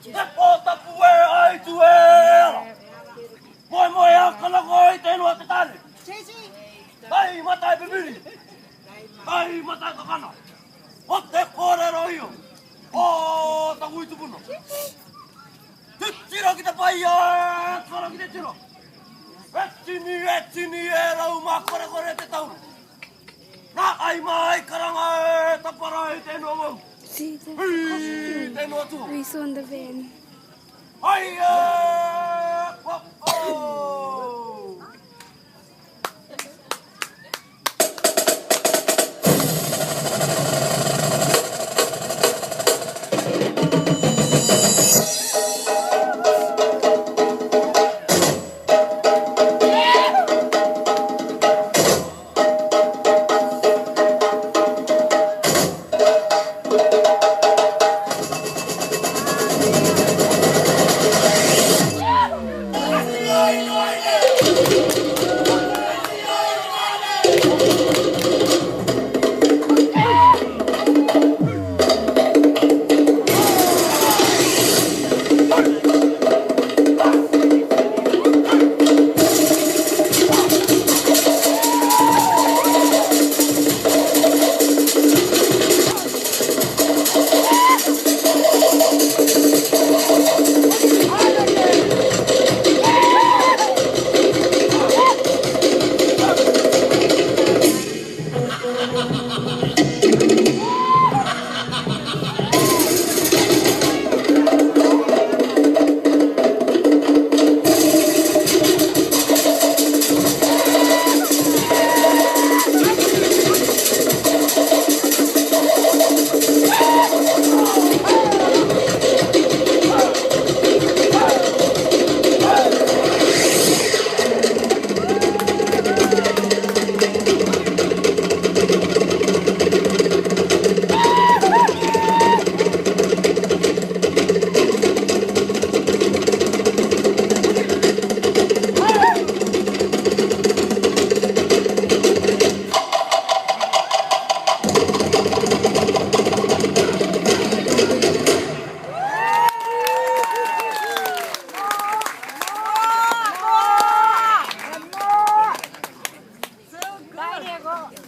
Depota pue ai tuera. Moi moi akala koi tenu atetane. Ai matai bibiri. Ai matai kakana. Otte kore roio. O tagui tupuno. Tiro kita paya, koro kita tiro. Etini era uma kore te tau. Na ai mai karanga taparai tenu mo. See the costume we saw in the van.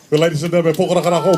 Ladies and gentlemen, volgende graag op.